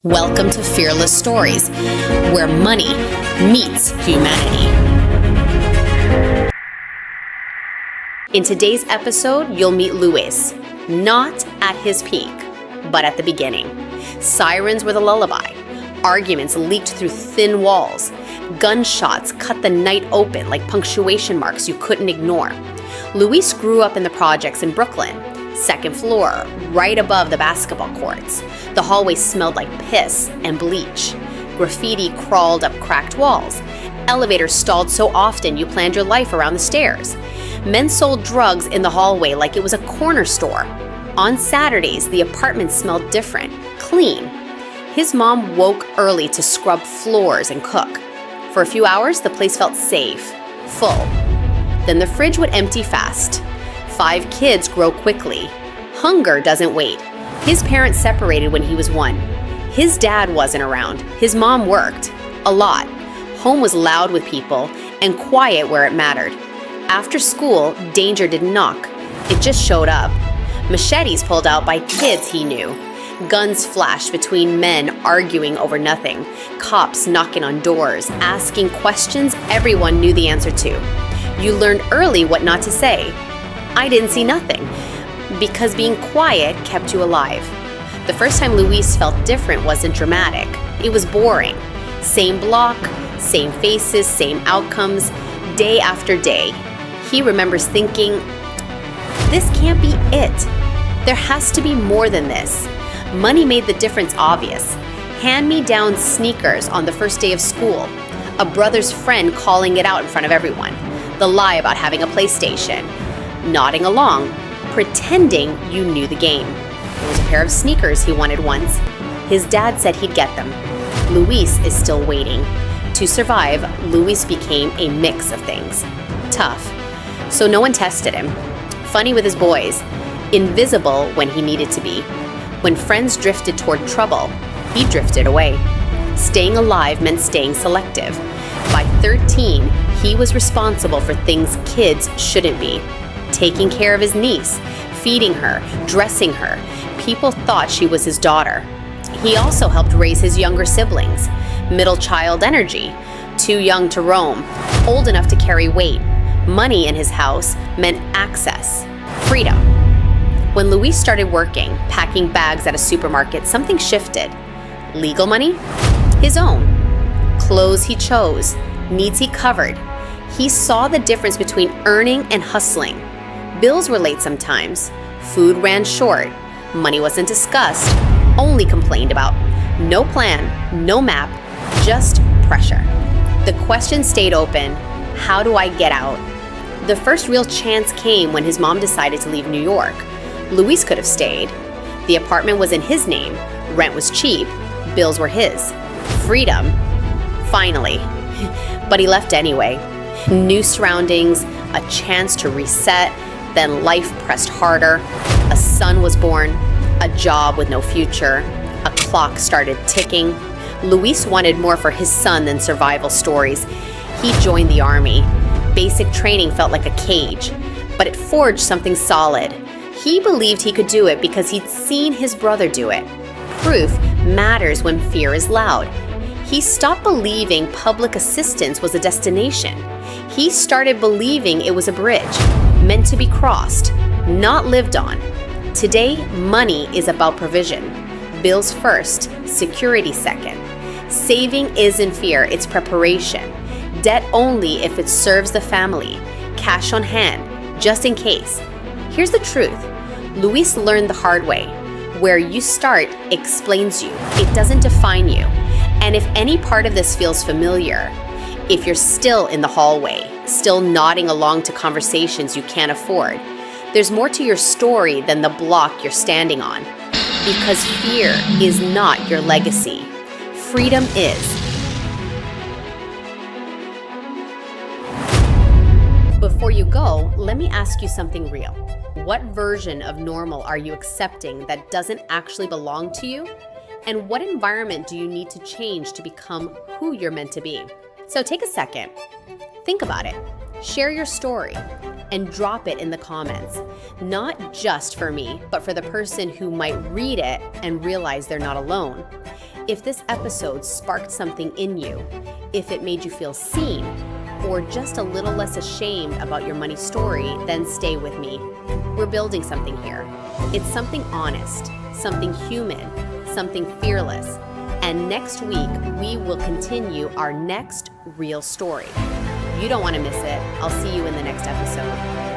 Welcome to Fearless Stories, where money meets humanity. In today's episode, you'll meet Luis, not at his peak, but at the beginning. Sirens were the lullaby. Arguments leaked through thin walls. Gunshots cut the night open like punctuation marks you couldn't ignore. Luis grew up in the projects in Brooklyn. Second floor, right above the basketball courts. The hallway smelled like piss and bleach. Graffiti crawled up cracked walls. Elevators stalled so often you planned your life around the stairs. Men sold drugs in the hallway like it was a corner store. On Saturdays, the apartment smelled different, clean. His mom woke early to scrub floors and cook. For a few hours, the place felt safe, full. Then the fridge would empty fast. 5 kids grow quickly. Hunger doesn't wait. His parents separated when he was 1. His dad wasn't around. His mom worked. A lot. Home was loud with people and quiet where it mattered. After school, danger didn't knock. It just showed up. Machetes pulled out by kids he knew. Guns flashed between men arguing over nothing. Cops knocking on doors, asking questions everyone knew the answer to. You learned early what not to say. I didn't see nothing, because being quiet kept you alive. The first time Luis felt different wasn't dramatic. It was boring. Same block, same faces, same outcomes, day after day. He remembers thinking, this can't be it. There has to be more than this. Money made the difference obvious. Hand-me-down sneakers on the first day of school. A brother's friend calling it out in front of everyone. The lie about having a PlayStation. Nodding along, pretending you knew the game. There was a pair of sneakers he wanted once. His dad said he'd get them. Luis is still waiting. To survive, Luis became a mix of things. Tough, so no one tested him. Funny with his boys. Invisible when he needed to be. When friends drifted toward trouble, he drifted away. Staying alive meant staying selective. By 13, he was responsible for things kids shouldn't be. Taking care of his niece, feeding her, dressing her. People thought she was his daughter. He also helped raise his younger siblings. Middle child energy. Too young to roam. Old enough to carry weight. Money in his house meant access. Freedom. When Luis started working, packing bags at a supermarket, something shifted. Legal money? His own. Clothes he chose. Needs he covered. He saw the difference between earning and hustling. Bills were late sometimes. Food ran short. Money wasn't discussed, only complained about. No plan, no map, just pressure. The question stayed open, how do I get out? The first real chance came when his mom decided to leave New York. Luis could have stayed. The apartment was in his name, rent was cheap, bills were his. Freedom, finally. But he left anyway. New surroundings, a chance to reset. Then life pressed harder. A son was born, a job with no future. A clock started ticking. Luis wanted more for his son than survival stories. He joined the army. Basic training felt like a cage, but it forged something solid. He believed he could do it because he'd seen his brother do it. Proof matters when fear is loud. He stopped believing public assistance was a destination. He started believing it was a bridge, meant to be crossed, not lived on. Today, money is about provision. Bills first, security second. Saving isn't fear, it's preparation. Debt only if it serves the family. Cash on hand, just in case. Here's the truth. Luis learned the hard way. Where you start explains you. It doesn't define you. And if any part of this feels familiar, if you're still in the hallway, still nodding along to conversations you can't afford, there's more to your story than the block you're standing on. Because fear is not your legacy. Freedom is. Before you go, let me ask you something real. What version of normal are you accepting that doesn't actually belong to you? And what environment do you need to change to become who you're meant to be? So take a second, think about it, share your story, and drop it in the comments. Not just for me, but for the person who might read it and realize they're not alone. If this episode sparked something in you, if it made you feel seen, or just a little less ashamed about your money story, then stay with me. We're building something here. It's something honest, something human, something fearless. And next week, we will continue our next real story. You don't want to miss it. I'll see you in the next episode.